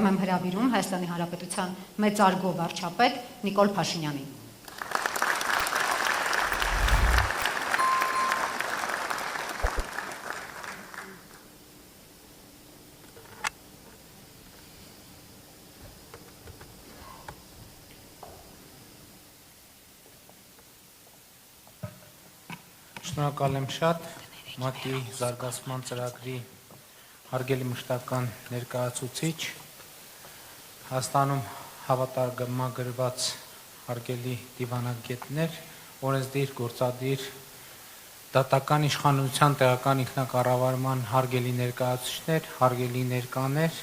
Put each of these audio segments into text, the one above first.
Շնորհակալություն եմ հրավիրում Հայաստանի Հանրապետության մեծարգո վարչապետ Նիկոլ Փաշինյանին։ Շնորհակալ եմ շատ ՄԱԿ-ի զարգացման ծրագրի հարգելի մշտական ներկայացուցիչ, Հայաստանում հավատարմագրված հարգելի դիվանագետներ, օրենսդիր, գործադիր, դատական իշխանության տեղական ինքնակառավարման հարգելի ներկայացուցիչներ, հարգելի ներկաներ,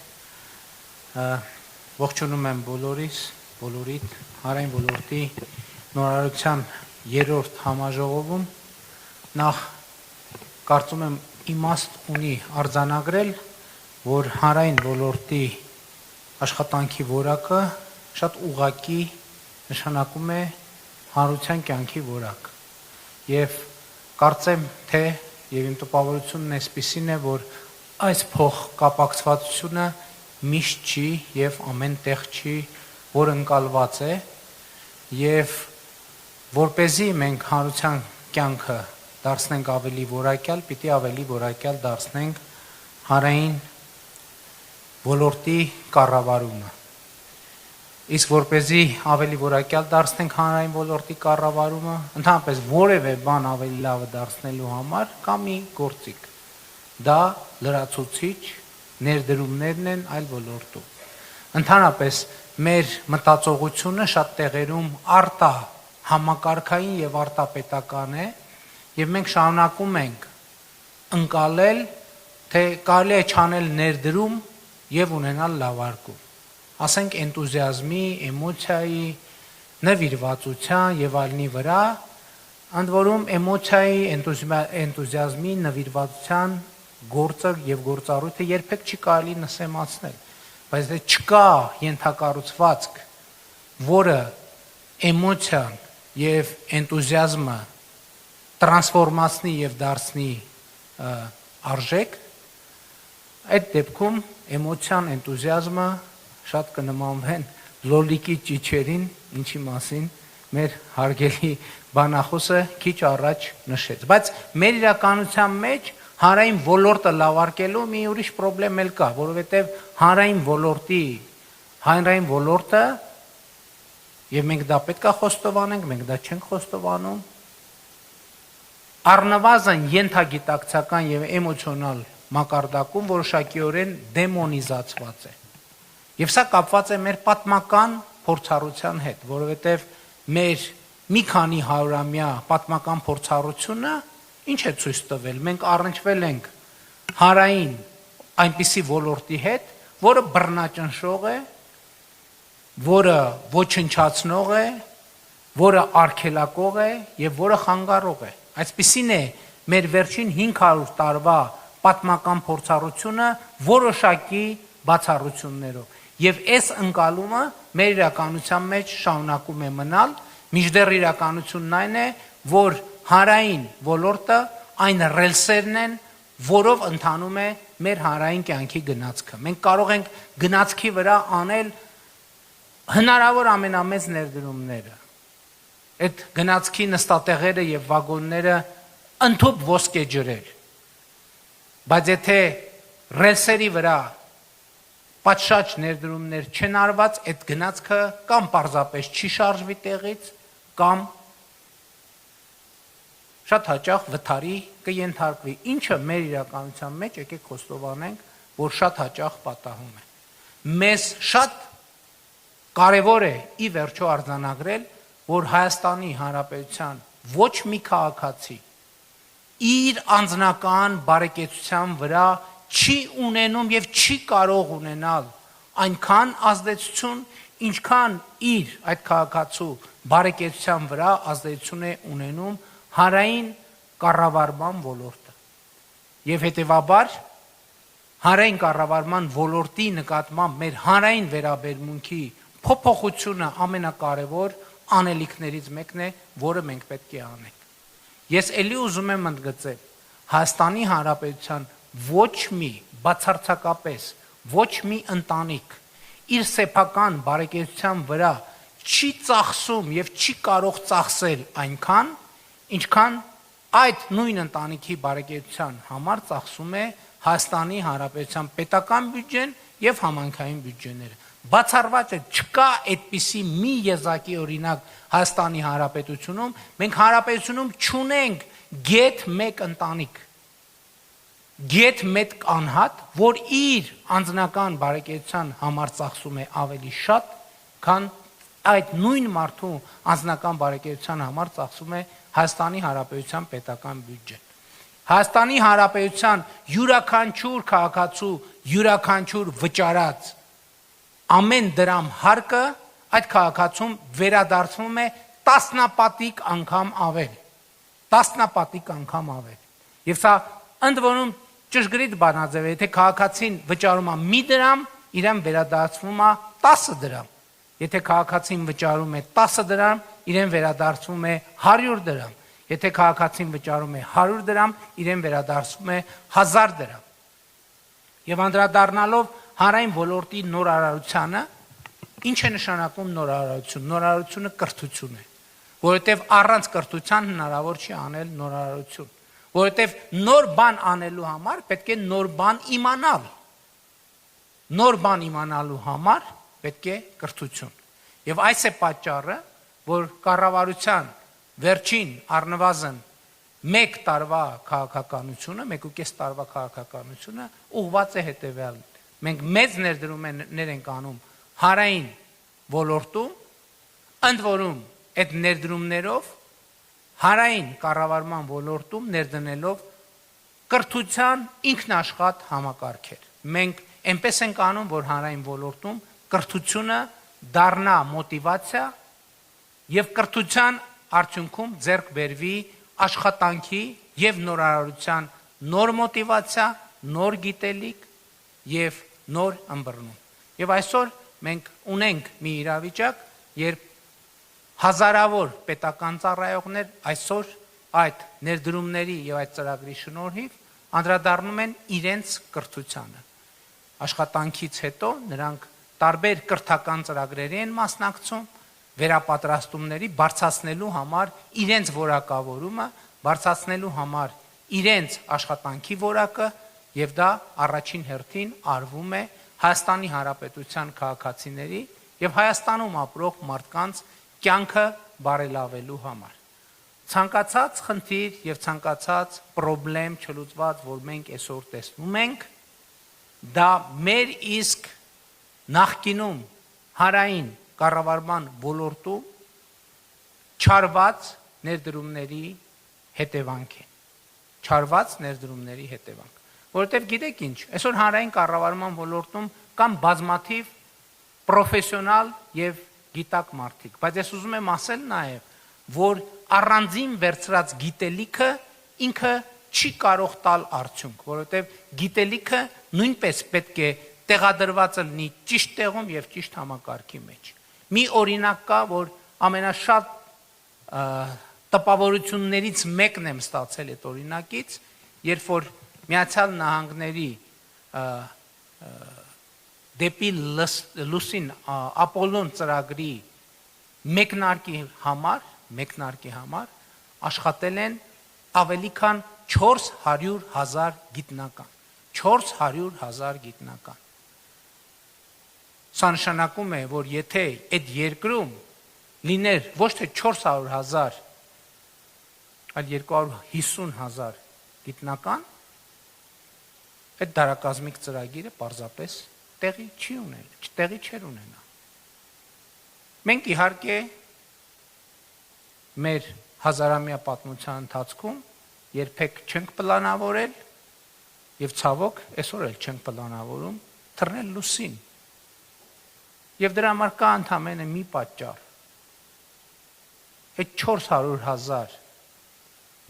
ողջունում եմ բոլորիդ, հանրային ոլորտի նորարարության 3-րդ համաժողովում նախ կարծում եմ իմաստ ունի արձանագրել, որ հանրային ոլորտի աշխատանքի որակը շատ ուղղակի նշանակում է հանրության կյանքի որակ եւ կարծեմ թե եւ իմ տպավորությունն այսպիսին է, որ այս փոխկապակցվածությունը միշտ չի եւ ամեն տեղ չի, որ ընկալված է եւ որպեսզի մենք հանրության կյանքը դարձնենք ավելի որակյալ, պիտի ավելի որակյալ դարձնենք հանրային ոլորտի կառավարումը։ Իսկ որպեսզի ավելի որակյալ դարձնենք հանրային ոլորտի կառավարումը, ընդհանրապես որևէ բան ավելի լավը դարձնելու համար կա մի գործիք։ Դա լրացուցիչ ներդրումներն են այլ ոլորտում։ Ընդհանրապես մեր մտածողությունը շատ տեղերում արտա համակարգային եւ արտապետական է, եւ մենք շարունակում ենք ընկալել, թե կարելի է չանել ներդրում եւ ունենալ լավարկում։ Ասենք էնտուզիազմի, էմոցիայի, նվիրվածության եւ այլնի վրա, ընդ որում էմոցիայի, էնտուզիազմի, նվիրվածության գործը եւ գործառույթը երբեք չի կարելի նսեմացնել, բայց դե չկա ենթակառուցվածք, որը էմոցիան եւ էնտուզիազմը տրանսֆորմացնի եւ դարձնի արժեք, այդ դեպքում էմոցիան, էնտուզիազմը շատ կնմանվեն լոլիկի ճիչերին, ինչի մասին մեր հարգելի բանախոսը քիչ առաջ նշեց։ Բայց մեր իրականության մեջ հանրային ոլորտը լավարկելու մի ուրիշ խնդրեմ էլ կա, որովհետեւ հանրային ոլորտը եւ մենք դա պետք է խոստովանենք, մենք դա չենք խոստովանում, առնվազն ենթագիտակցական եւ էմոցիոնալ մակարդակում որոշակիորեն դեմոնիզացված է։ Եվ սա կապված է մեր պատմական փորձառության հետ, որովհետեւ մեր մի քանի հարյուրամյա պատմական փորձառությունը ինչ է ցույց տվել։ Մենք առնչվել ենք հանրային այնպիսի ոլորտի հետ, որը բռնաճնշող է, որը ոչնչացնող է, որը արգելակող է եւ որը խանգարող է։ Այսպիսին է մեր վերջին 500 տարվա պատմական փորձառությունը որոշակի բացառություններով։ Եվ այս ընկալումը մեր իրականության մեջ շարունակում է մնալ, մինչդեռ իրականությունն այն է, որ հանրային ոլորտը այն ռելսերն են, որով ընթանում է մեր հանրային կյանքի գնացքը։ Մենք կարող ենք գնացքի վրա անել հնարավոր ամենամեծ ներդրումները։ Այդ գնացքի նստատեղերը եւ վագոնները ընդհանուր ոսկե ջրեր։ Բայց եթե ռելսերի վրա պատշաճ ներդրումներ չեն արված, այդ գնացքը կամ պարզապես չի շարժվի տեղից, կամ շատ հաճախ վթարի կենթարկվի, ինչը մեր իրականության մեջ եկեք խոստովանենք, որ շատ հաճախ պատահում է։ Մեզ շատ կարևոր է ի վերջո արձանագրել, որ Հայաստանի Հանրապետության ոչ մի քաղաքացի իր անձնական բարեկեցության վրա չի ունենում եւ չի կարող ունենալ այնքան ազդեցություն, ինչքան իր այդ քաղաքացու բարեկեցության վրա ազդեցություն է ունենում հանրային կառավարման ոլորտը։ Եվ հետեւաբար հանրային կառավարման ոլորտի նկատմամբ մեր հանրային վերաբերմունքի փոփոխությունը ամենակարևոր անելիքներից մեկն է, որը մենք պետք է անենք։ Ես ելի ուզում եմ ընդգծել, Հայաստանի Հանրապետության ոչ մի բացարձակապես ոչ մի ընտանիք իր սեփական բարեկեցության վրա չի ծախսում եւ չի կարող ծախսել այնքան, ինչքան այդ նույն ընտանիքի բարեկեցության համար ծախսում է Հայաստանի Հանրապետության պետական բյուջեն եւ համայնքային բյուջեները։ Բացառված է, չկա այդպիսի մի եզակի օրինակ Հայաստանի Հանրապետությունում, մենք Հանրապետությունում չունենք գեթ մեկ ընտանիք, գեթ մեկ անհատ, որ իր անձնական բարեկեցության համար ծախսում է ավելի շատ, քան այդ նույն մարդու անձնական բարեկեցության համար ծախսում է Հայաստանի Հանրապետության պետական բյուջեն։ Հայաստանի Հանրապետության յուրաքանչյուր քաղաքացու յուրաքանչյուր վճարած ամեն դրամ հարկը այդ քաղաքացում վերադարձվում է տասնապատիկ անգամ ավել, տասնապատիկ անգամ ավել։ Եվ սա ընդ որում ճշգրիտ բանաձև է, եթե քաղաքացին վճարում է մի դրամ, իրեն վերադարձվում է 10 դրամ։ Եթե քաղաքացին վճարում է 10 դրամ, իրեն վերադարձվում է 100 դրամ։ Եթե քաղաքացին վճարում է 100 դրամ, իրեն վերադարձվում է 1000 դրամ։ Եվ անդրադառնալով հանրային ոլորտի նորարարությանը, ինչ է նշանակում նորարարություն։ Նորարարությունը կրթություն է, որովհետև առանց կրթության հնարավոր չի անել նորարարություն, որովհետև նոր բան անելու համար պետք է նոր բան իմանալ։ Նոր բան իմանալու համար պետք է կրթություն։ Եվ այս է պատճառը, որ կառավարության վերջին առնվազն 1 տարվա քաղաքականությունը, 1.5 տարվա քաղաքականությունը ուղղված է հետևյալն։ Մենք մեծ ներդրումներ ենք անում հանրային ոլորտում, ընդ որում այդ ներդրումներով հանրային կառավարման ոլորտում ներդնելով կրթության ինքնաշխատ համակարգեր։ Մենք այնպես ենք անում, որ հանրային ոլորտում կրթությունը դառնա մոտիվացիա եւ կրթության արդյունքում ձեռք բերվի աշխատանքի եւ նորարարության նոր մոտիվացիա, նոր գիտելիք եւ նոր ըմբռնում։ Եվ այսօր մենք ունենք մի իրավիճակ, երբ հազարավոր պետական ծառայողներ այսօր այդ ներդրումների եւ այդ ծրագրի շնորհիվ անդրադառնում են իրենց կրթությանը։ Աշխատանքից հետո նրանք տարբեր կրթական ծրագրերի են մասնակցում, վերապատրաստումների բարձրացնելու համար իրենց որակավորումը, բարձրացնելու համար իրենց աշխատանքի որակը, եւ դա առաջին հերթին արվում է Հայաստանի Հանրապետության քաղաքացիների եւ Հայաստանում ապրող մարդկանց կյանքը բարելավելու համար։ Ցանկացած խնդիր եւ ցանկացած խնդրեմ չլուծված, որ մենք այսօր տեսնում ենք, դա մեր իսկ նախկինում հանրային կառավարման ոլորտում չարված ներդրումների հետևանք է։ Չարված ներդրումների հետևանք։ Որովհետև գիտեք ինչ, այսօր հանրային կառավարման ոլորտում կան բազմաթիվ պրոֆեսիոնալ եւ գիտակ մարդիկ, բայց ես ուզում եմ ասել նաեւ, որ առանձին վերծրած գիտելիքը ինքը չի կարող տալ արդյունք, որովհետև գիտելիքը նույնպես պետք է տեղադրված լինի ճիշտ տեղում եւ ճիշտ համակարգի մեջ։ Մի օրինակ կա, որ ամենաշատ տպավորություններից մեկն եմ ստացել այդ օրինակից, երբ որ Միացյալ Նահանգների դեպի լուսին Ապոլոն ծրագրի մեկնարկի համար աշխատել են ավելի քան 400,000 գիտնական։ 400,000 գիտնական։ Սա նշանակում է, որ եթե այդ երկրում լիներ ոչ թե 400,000, այլ 250,000 գիտնական, այդ դարակազմիկ ծրագիրը պարզապես տեղի չի ունել, տեղի չէր ունենա։ Մենք իհարկե մեր հազարամյա պատմության ընթացքում երբեք չենք պլանավորել եւ ցավոք այսօր էլ չենք պլանավորում թռնել լուսին։ Եվ դրա համար կա ընդամենը մի պատճառ։ Այդ 400,000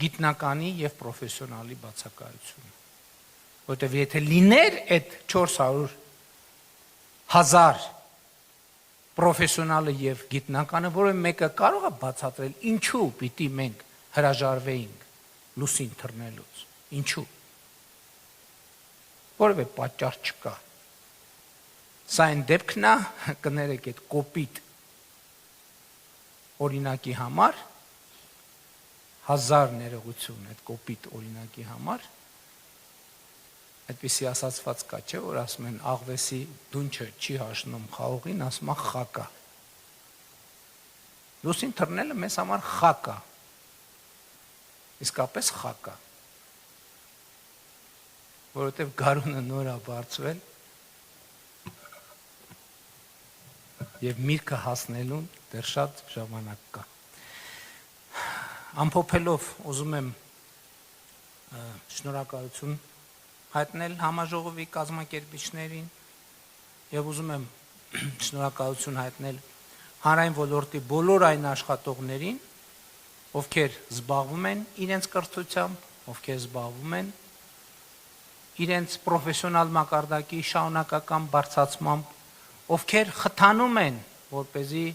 գիտնականի եւ պրոֆեսիոնալի բացակայությունը։ Որտեւ եթե լիներ այդ 400,000 պրոֆեսիոնալը եւ գիտնականը, որը մեկը կարող է բացատրել, ինչու պիտի մենք հրաժարվեինք լուսին թռնելուց։ Ինչու։ Որևէ պատճառ չկա։ Սա այն դեպքն է, կներեք այդ կոպիտ օրինակի համար 1000 ներողություն այդ կոպիտ օրինակի համար այդպիսի ասացված կա, չէ, որ ասում են աղվեսի դունչը չի հաշնում խաղողին, ասում է խակա։ Լուսին թռնելը մեզ համար խակա։ Իսկապես խակա։ Որովհետև գարունը նոր է բարձվել եւ միրգը հասնելուն դեռ շատ ժամանակ կա։ Ամփոփելով ուզում եմ շնորհակալություն հայտնել համաժողովի կազմակերպիչներին եւ ուզում եմ շնորհակալություն հայտնել հանրային ոլորտի բոլոր այն աշխատողներին, ովքեր զբաղվում են իրենց կրթությամբ, ովքեր զբաղվում են իրենց պրոֆեսիոնալ մակարդակի շարունակական բարձրացմամբ, ովքեր խթանում են, որպեսզի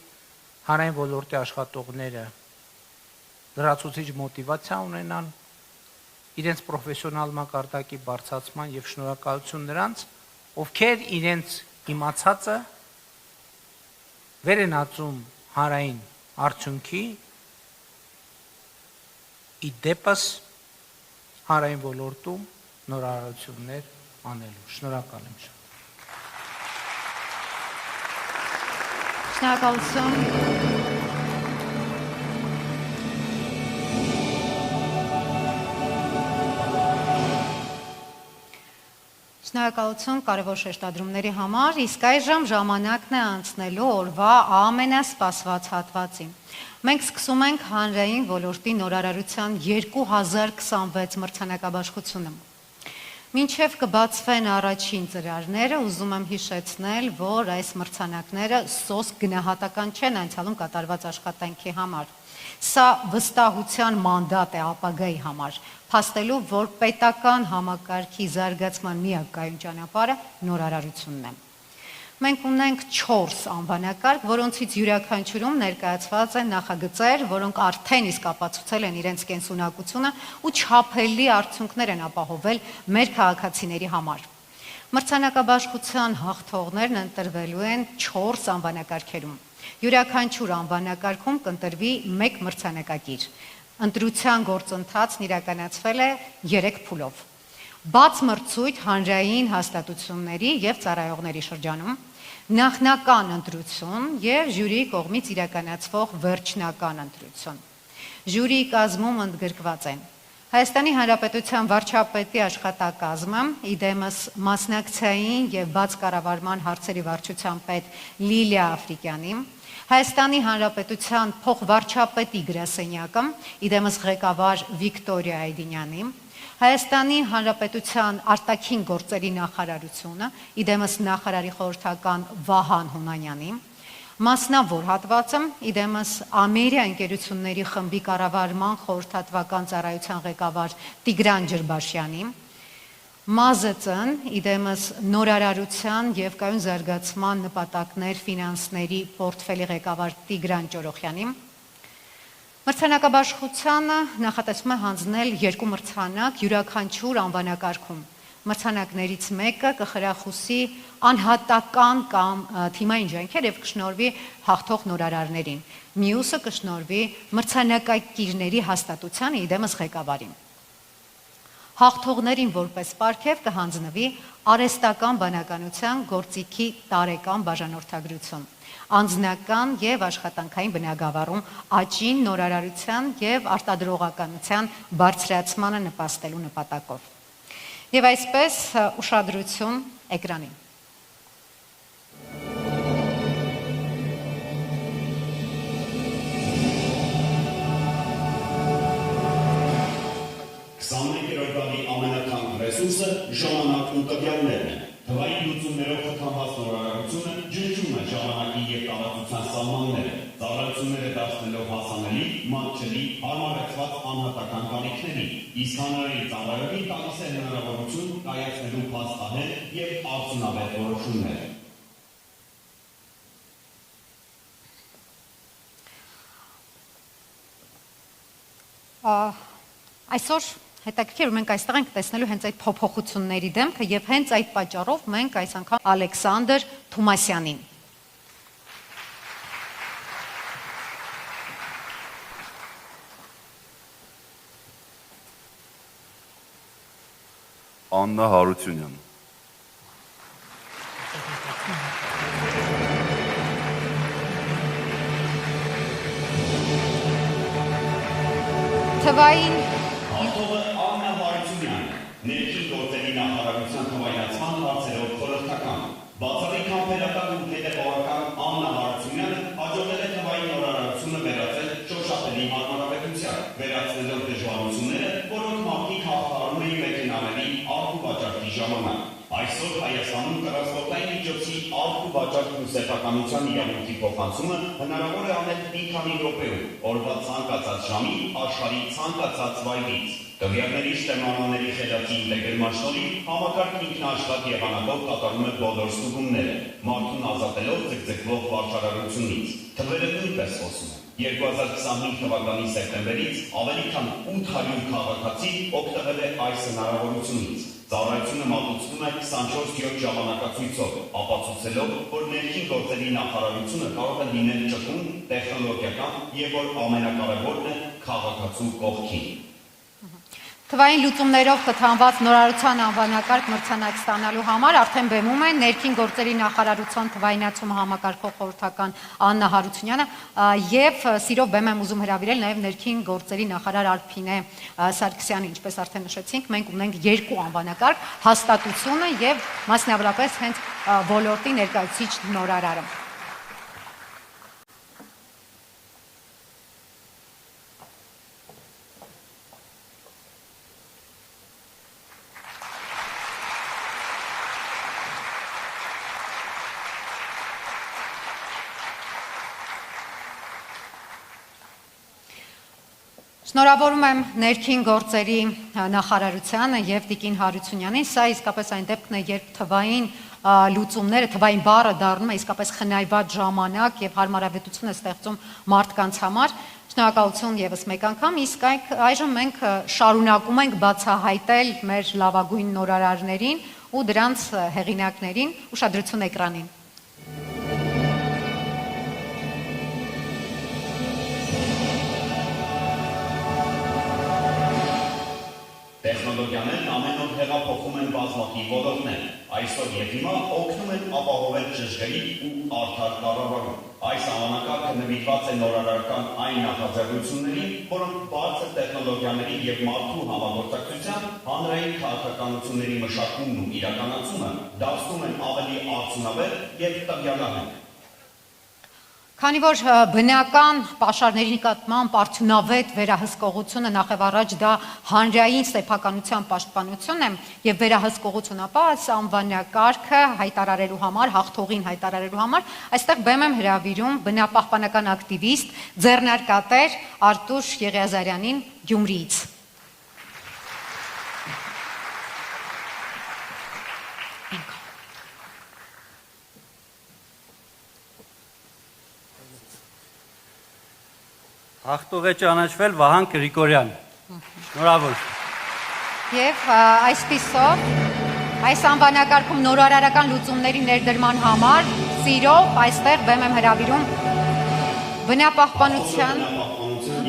հանրային ոլորտի աշխատողները լրացուցիչ մոտիվացիա ունենան իրենց պրոֆեսիոնալ մակարդակի բարձրացման եւ շնորհակալություն նրանց, ովքեր իրենց իմացածը վեր են ածում հանրային արդյունքի ի դեպս հանրային ոլորտում նորարարություններ անելու։ Շնորհակալ եմ շատ։ Շնորհակալություն։ Շնորհակալություն կարևոր շեշտադրումների համար, իսկ այժմ ժամանակն է անցնելու օրվա ամենասպասված հատվածին։ Մենք սկսում ենք հանրային ոլորտի նորարարության 2026 մրցանակաբաշխությունը։ Մինչև կբացվեն առաջին ծրարները, ուզում եմ հիշեցնել, որ այս մրցանակները սոսկ գնահատական չեն անցյալում կատարված աշխատանքի համար։ Սա վստահության մանդատ է ապագայի համար, փաստելու, որ պետական համակարգի զարգացման միակայուն ճանապարհը նորարարությունն է։ Մենք ունենք 4 անվանակարգ, որոնցից յուրաքանչյուրում ներկայացված են նախագծեր, որոնք արդեն իսկ ապացուցել են իրենց կենսունակությունը ու չափելի արդյունքներ են ապահովել մեր քաղաքացիների համար։ Մրցանակաբաշխության հաղթողներն ընտրվելու են 4 անվանակարգերում։ Յուրաքանչյուր անվանակարգում կընտրվի 1 մրցանակակիր։ Ընտրության գործընթացն իրականացվել է 3 փուլով։ Բաց մրցույթ հանրային հաստատությունների եւ ծառայողների շրջանում, նախնական ընտրություն եւ ժյուրիի կողմից իրականացվող վերջնական ընտրություն։ Ժյուրիի կազմում ընդգրկված են Հայաստանի Հանրապետության վարչապետի աշխատակազմը, իդեմս մասնակցային եւ բաց կառավարման հարցերի վարչության պետ Լիլիա Աֆրիկյանի, Հայաստանի Հանրապետության փոխվարչապետի գրասենյակը, իդեմս ղեկավար Վիկտորիա Այդինյանի, Հայաստանի Հանրապետության արտաքին գործերի նախարարությունը, իդեմս նախարարի խորհրդական Վահան Հունանյանի, մասնավոր հատվածը, իդեմս Ամերիա ընկերությունների խմբի կառավարման խորհրդատվական ծառայության ղեկավար Տիգրան Ջրբաշյանի, ՄԱԶԾ-ն, իդեմս նորարարության եւ կայուն զարգացման նպատակներ ֆինանսների պորտֆելի ղեկավար Տիգրան Ճորոխյանի, մրցանակաբաշխությանը նախատեսվում է հանձնել 2 մրցանակ յուրաքանչյուր անվանակարգում։ Մրցանակներից մեկը կխրախուսի անհատական կամ թիմային ջանքեր եւ կշնորհվի հաղթող նորարարներին։ Մյուսը կշնորհվի մրցանակակիրների հաստատությանը, իդեմս ղեկավարին։ Հաղթողներին որպես պարգև կհանձնվի արհեստական բանականության գործիքի տարեկան բաժանորդագրություն, անձնական եւ աշխատանքային բնագավառում աճին, նորարարության եւ արտադրողականության բարձրացմանը նպաստելու նպատակով։ Եվ այսպես ուշադրություն էկրանին։ Ռեսուրսը ժամանակ ու տվյալներն են։ Թվային լուծումներով խթանված նորարարությունը ջնջում է ժամանակի եւ տարածության սահմանները, ծառայությունները դարձնելով հասանելի, մատչելի, հարմարեցված անհատական կարիքների, իսկ հանրային ծառայողին տալիս է հնարավորություն կայացնելու փաստահեր եւ արդյունավետ որոշումներ։ Այսօր Հետաքրքիր, մենք այստեղ ենք տեսնելու հենց այդ փոփոխությունների դեմքը եւ հենց այդ պատճառով մենք այս անգամ Ալեքսանդր Թումասյանին Աննա Հարությունյան Թվային Աթողը Աննա Հարությունյանը, ներքին գործերի նախարարության թվայնացման հարցերով խորհրդական, բացառիկ համբերական ու հետևողական Աննա Հարությունյանը հաջողել է թվային նորարարությունը վերածել շոշափելի հարմարավետության, վերացնելով դժվարությունները, որոնք մարդիկ հաղթահարում էին մեքենաների առք ու վաճառքի ժամանակ։ Այսօր Հայաստանում տրանսպորտային միջոցի առք ու վաճառքի ու սեփականության իրավունքի փոխանցումը հնարավոր է անել մի քանի րոպեում, օրվա ցանկացած ժամի, աշխարհի ցանկացած վայրից։ Տվյալների շտեմանաների խելացի ինտեգրման շնորհիվ համակարգն ինքնաշխատ եղանակով կատարում է բոլոր ստուգումները, մարդուն ազատելով ձգձգվող վարչարարությունից։ Թվերը նույնպես խոսում են։ 2025 թվականի սեպտեմբերից ավելի քան 800 քաղաքացի օգտվել է այս հնարավորությունից։ Ծառայությունը մատուցվում է 24/7 ժամանակացույցով, ապացուցելով, որ ներքին գործերի նախարարությունը կարող է լինել ճկուն, տեխնոլոգիական եւ որ ամենակարևորն է քաղաքացու կողքին։ Թվային լուծումներով խթանված նորարարության անվանակարգ մրցանակ ստանալու համար արդեն բեմում են ներքին գործերի նախարարության թվայնացում համակարգող խորհրդական Աննա Հարությունյանը եւ սիրով բեմ եմ ուզում հրավիրել նաեւ ներքին գործերի նախարար Արփինե Սարգսյանին, ինչպես արդեն նշեցինք, մենք ունենք երկու անվանակարգ, հաստատությունը եւ մասնավորապես հենց ոլորտի ներկայացուցիչ նորարարը։ Շնորհավորում եմ ներքին գործերի նախարարությանը եւ Տիկին Հարությունյանին, սա իսկապես այն դեպքն է, երբ թվային լուծումները, թվային բառը դառնում է իսկապես խնայված ժամանակ եւ հարմարավետություն է ստեղծում մարդկանց համար։ Շնորհակալություն եւս մեկ անգամ, իսկ այժմ մենք շարունակում ենք բացահայտել մեր լավագույն նորարարներին ու դրանց հեղինակներին, ուշադրություն էկրանին։ Տեխնոլոգիաներն ամեն օր հեղափոխում են բազմակի ոլորտներ, այսօր եւ հիմա օգնում են ապահովել ճշգրիտ ու արդար կառավարում։ Այս անվանակարգը նվիրված է նորարարական այն նախաձեռնություններին, որոնք բարձր տեխնոլոգիաների եւ մարդու համագործակցության հանրային քաղաքականությունների մշակումն ու իրականացումը դարձնում են ավելի արդյունավետ եւ տվյալահենք։ Քանի որ բնական պաշարների նկատմամբ արդյունավետ վերահսկողությունը նախ եւ առաջ դա հանրային սեփականության պաշտպանությունն է եւ վերահսկողություն, ապա այս անվանակարգը հայտարարելու համար, հաղթողին հայտարարելու համար, այստեղ բեմ եմ հրավիրում բնապահպանական ակտիվիստ, ձեռնարկատեր Արտուշ Եղիազարյանին Գյումրիից։ Հաղթող է ճանաչվել Վահան Գրիգորյան։ Շնորհավոր։ Եվ այսպիսով այս անվանակարգում նորարարական լուծումների ներդրման համար սիրով այստեղ բեմ եմ հրավիրում բնապահպանության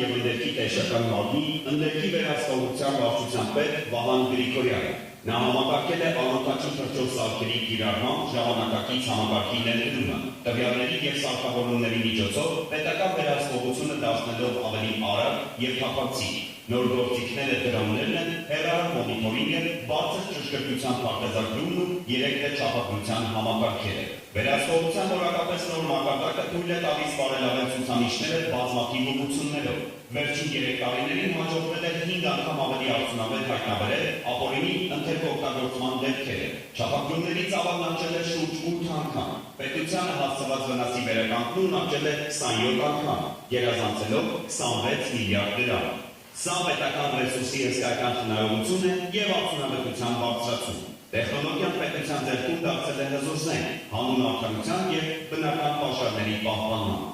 եւ ընդերքի տեսական մարմնի ընդերքի վերահսկողության վարչության պետ Վահան Գրիգորյանը։ Նա համակարգել է անօթաչու թռչող սարքերի կիրառման ժամանակակից համակարգի ներդրումը, տվյալների եւ սարքավորումների միջոցով պետական վերահսկողությունը դարձնելով ավելի արագ եւ թափանցիկ։ Նոր գործիքները դրաններն են հեռահար մոնիտորինգը, բարձր ճշգրտության պարտեզագրումն ու 3D չափագրության համակարգերը։ Վերահսկողության որակապես նոր մակարդակը թույլ է տալիս բարելավել ցուցանիշները բազմաթիվ ուղղություններով։ Վերջին 3 տարիներին հաջողվել է 5 անգամ ավելի արդյունավետ հայտնաբերել ապօրինի ընդերք օգտագործման դեպքերը։ Չափագրումների ծավալն աճել է շուրջ 8 անգամ։ Պետությանը հասցված վնասի վերականգնումն աճել է 27 անգամ, գերազանցելով 26 միլիարդ դրամ։ Սա պետական ռեսուրսի հսկայական խնայողություն է եւ արդյունավետության բարձրացում։ Տեխնոլոգիան պետության ձեռքում դարձել է հզոր զենք, հանուն արդարության եւ բնական պաշարների պահպանման։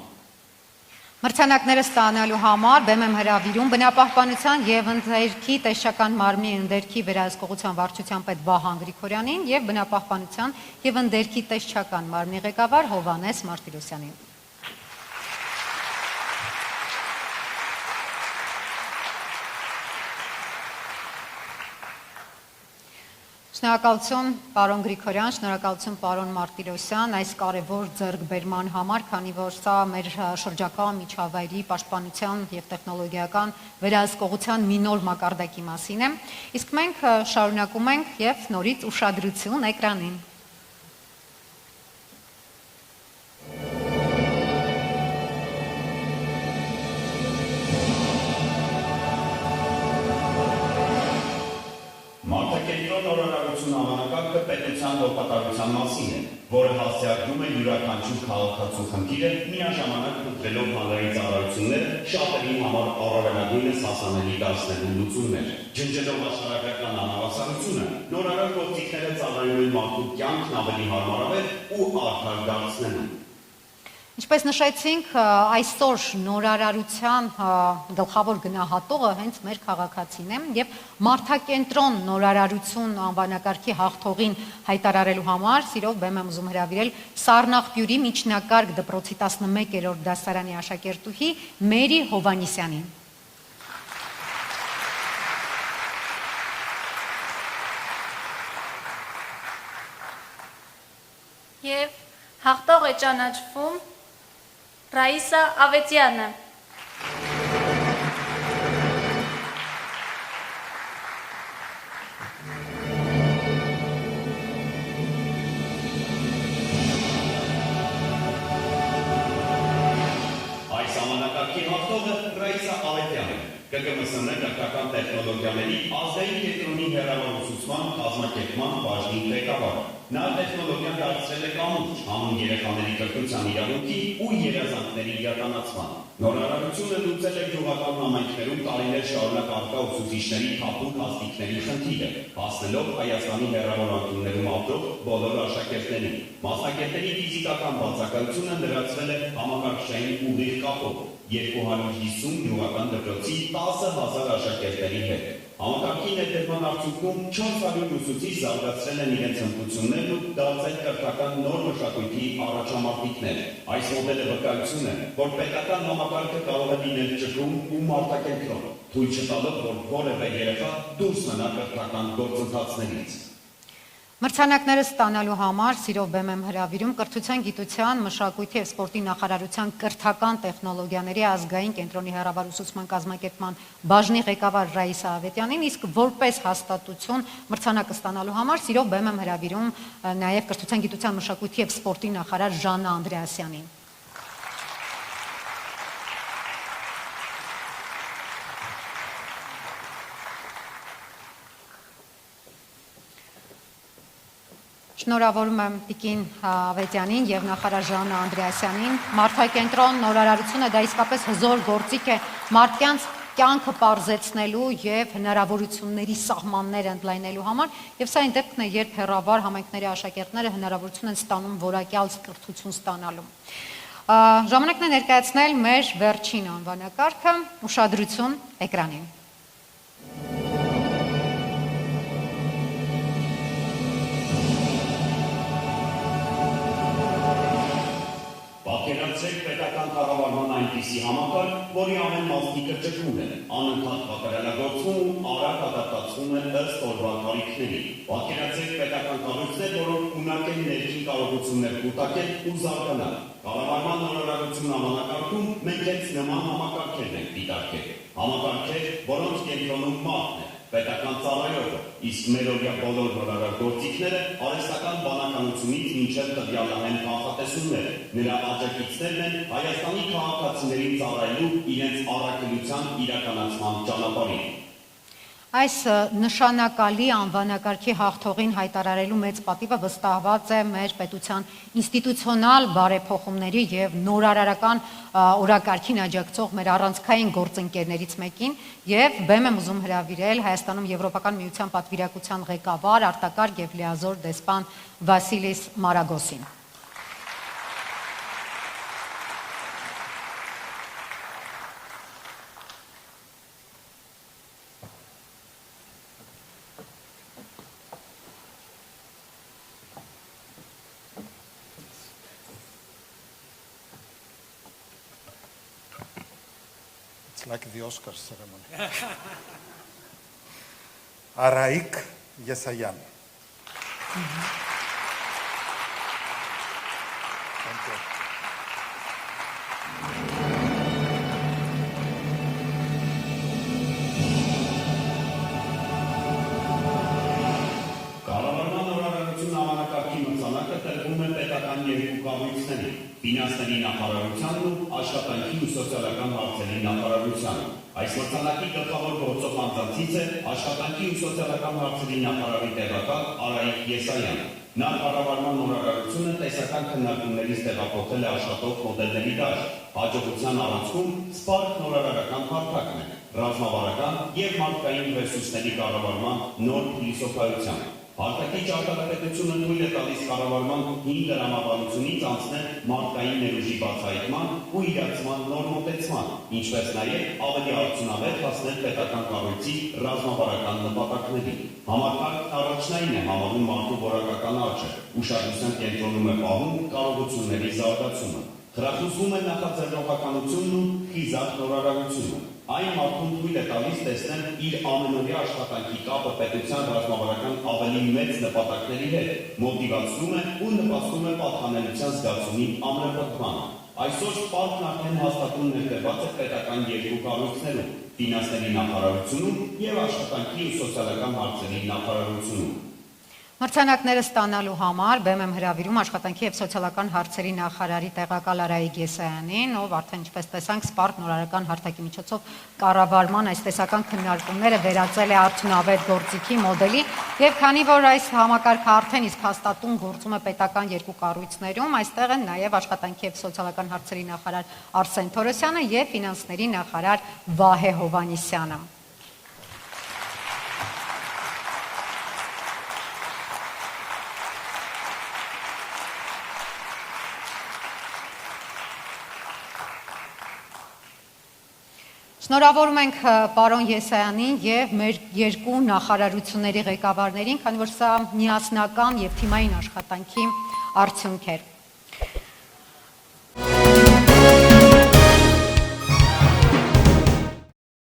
Մրցանակները ստանալու համար բեմ եմ հրավիրում բնապահպանության եւ ընդերքի տեսչական մարմնի ընդերքի վերահսկողության վարչության պետ Վահան Գրիգորյանին եւ բնապահպանության եւ ընդերքի տեսչական մարմնի ղեկավար Հովհաննես Մարտիրոսյանին։ Շնորհակալություն պարոն Գրիգորյան, շնորհակալություն պարոն Մարտիրոսյան այս կարևոր ձեռքբերման համար, քանի որ սա մեր շրջակա միջավայրի պաշտպանության եւ տեխնոլոգիական վերահսկողության մի նոր մակարդակի մասին է։ Իսկ մենք շարունակում ենք եւ նորից ուշադրություն էկրանին։ Մարդակենտրոն նորարարություն անվանակարգը պետության գործակալության մասին է, որը հասցեագրում է յուրաքանչյուր քաղաքացու խնդիրը միաժամանակ փոխելով հանրային ծառայությունները շատերին համար առավելագույնս հասանելի դարձնելու լուծումներ, ջնջելով աշխարհագրական անհավասարությունը, նորարար գործիքները ծառայում են մարդու կյանքն ավելի հարմարավետ ու արդար դարձնելու։ Ինչպես նշեցինք, այսօր նորարարության գլխավոր գնահատողը հենց մեր քաղաքացին է եւ մարդակենտրոն նորարարություն անվանակարգի հաղթողին հայտարարելու համար սիրով բեմ եմ ուզում հրավիրել Սառնախբյուրի միջնակարգ դպրոցի 11-րդ դասարանի աշակերտուհի Մերի Հովհաննիսյանին։ Եվ հաղթող է ճանաչվում Ռաիսա Ավետյանը։ Այս ամանակարգի հաղթողը Ռաիսա Ավետյանն է, ԿԿՄՍՆ կրթական տեխնոլոգիաների ազգային կենտրոնի հեռավորությունման կազմակերպման բաժնի ղեկավարը։ Նա տեխնոլոգիան դարձրել է կամուրջ համուն երեխաների կրթության իրավունքի ու երազանքների իրականացման։ Նորարարությունը լուծել է գյուղական համայնքներում տարիներ շարունակ առկա ուսուցիչների թափուր հաստիկների խնդիրը, հասնելով Հայաստանի հեռավոր անկյուններում ապրող բոլոր աշակերտներին։ Մասնագետների ֆիզիկական բացակայությունը լրացվել է համակարգչային ուղիղ կապով 250 գյուղական դպրոցի 10,000 աշակերտների հետ։ Համակարգի ներդրման արդյունքում 400 ուսուցիչ զարգացրել են իրենց հմտություններն ու դարձել կրթական նոր մշակույթի առաջամարտիկներ։ Այս մոդելը վկայություն է, որ պետական համակարգը կարող է լինել ճկուն ու մարդակենտրոն, թույլ չտալով, որ որևէ երեխա դուրս մնա կրթական գործընթացներից։ Մրցանակները ստանալու համար սիրով բեմ եմ հրավիրում կրթության, գիտության, մշակույթի եւ սպորտի նախարարության կրթական տեխնոլոգիաների ազգային կենտրոնի հեռավարուսուցման կազմակերպման բաժնի ղեկավար Ռաիսա Ավետյանին, իսկ որպես հաստատություն մրցանակը ստանալու համար սիրով բեմ եմ հրավիրում նաեւ կրթության, գիտության, մշակույթի եւ սպորտի նախարար Ժաննա Անդրեասյանին։ Շնորհավորում եմ Տիկին Ավետյանին եւ նախարար Ժաննա Անդրեասյանին։ Մարդակենտրոն նորարարությունը դա իսկապես հզոր գործիք է մարդկանց կյանքը պարզեցնելու եւ հնարավորությունների սահմանները ընդլայնելու համար, եւ սա այն դեպքն է, երբ հեռավար համայնքների աշակերտները հնարավորություն են ստանում որակյալ կրթություն ստանալու։ Ժամանակն է ներկայացնել մեր վերջին անվանակարգը՝ ուշադրություն էկրանին։ Պատկերացրեք պետական կառավարման այնպիսի համակարգ, որի ամեն մասնիկը ճկուն է, անընդհատ կատարելագործվում ու արագ ադապտացվում է ըստ օրվա կարիքների։ Պատկերացրեք պետական կառույցներ, որոնք ունակ են ներքին կարողություններ կուտակել ու զարգանալ։ Կառավարման նորարարություն անվանակարգում մենք հենց նման համակարգեր ենք դիտարկել։ Համակարգեր, որոնց կենտրոնում մարդն է, պետական ծառայողը, իսկ մերօրյա բոլոր նորարար գործիքները արհեստական բանականությունից մինչև տվյալահեն կանխատեսումները, նրա աջակիցներն են Հայաստանի քաղաքացիներին ծառայելու իրենց առաքելության իրականացման ճանապարհին։ Այս նշանակալի անվանակարգի հաղթողին հայտարարելու մեծ պատիվը վստահված է մեր պետության ինստիտուցիոնալ բարեփոխումների եւ նորարարական օրակարգին աջակցող մեր առանցքային գործընկերներից մեկին եւ բեմ եմ ուզում հրավիրել Հայաստանում Եվրոպական միության պատվիրակության ղեկավար արտակարգ եւ լիազոր դեսպան Վասիլիս Մարագոսին։ like the Oscar ceremony. Araik Yesayan. Thank you. Կառավարման նորարարություն համանակարգի մրցանակը տրվում է պետական երկու կառույցների՝ ֆինանսների նախարարությանն ու աշխատանքի ու սոցիալական հարցերի նախարարությանը։ Այս մրցանակի գլխավոր գործող անձանցից է աշխատանքի ու սոցիալական հարցերի նախարարի տեղակալ Արայիկ Եսայանը։ Նա կառավարման նորարարությունը տեսական քննարկումներից տեղափոխել է աշխատող մոդելների դաշտ։ Հաջողության առանցքում Spark նորարարական հարթակն է, ռազմավարական եւ մարդկային ռեսուրսների կառավարման նոր փիլիսոփայության։ Հարթակի ճարտարապետությունը թույլ է տալիս կառավարման 5 դրամաբանությունից անցնել մարդկային ներուժի բացահայտման ու իրացման նոր մոտեցման, ինչպես նաև ավելի արդյունավետ հասնել պետական կառույցի ռազմավարական նպատակներին։ Համակարգն առաջնային է համարում մարդու որակական աճը, ուշադրության կենտրոնում է պահում կարողությունների զարգացումը, խրախուսվում է նախաձեռնողականությունն ու խիզախ նորարարությունը։ Այն մարդուն թույլ է տալիս տեսնել իր ամենօրյա աշխատանքի կապը պետության ռազմավարական ավելի մեծ նպատակների հետ, մոտիվացնում է ու նպաստում է պատկանելիության զգացումի ամրապնդմանը։ Այսօր Spark-ն արդեն հաստատուն ներդրված է պետական երկու կառույցներում՝ ֆինանսների նախարարությունում եւ աշխատանքի ու սոցիալական հարցերի նախարարությունում։ Մրցանակները ստանալու համար բեմ եմ հրավիրում աշխատանքի եւ սոցիալական հարցերի նախարարի տեղակալ Արայիկ Եսայանին, ով արդեն ինչպես տեսանք Spark նորարարական հարթակի միջոցով կառավարման այս տեսական քննարկումները վերածել է արդյունավետ գործիքի մոդելի եւ քանի որ այս համակարգը արդեն իսկ հաստատուն գործում է պետական երկու կառույցներում, այստեղ են նաեւ աշխատանքի եւ սոցիալական հարցերի նախարար Արսեն Թորոսյանը եւ ֆինանսների նախարար Վահե Հովհաննիսյանը։ Շնորհավորում ենք պարոն Եսայանին եւ մեր երկու նախարարությունների ղեկավարներին, քանի որ սա միասնական եւ թիմային աշխատանքի արդյունք էր։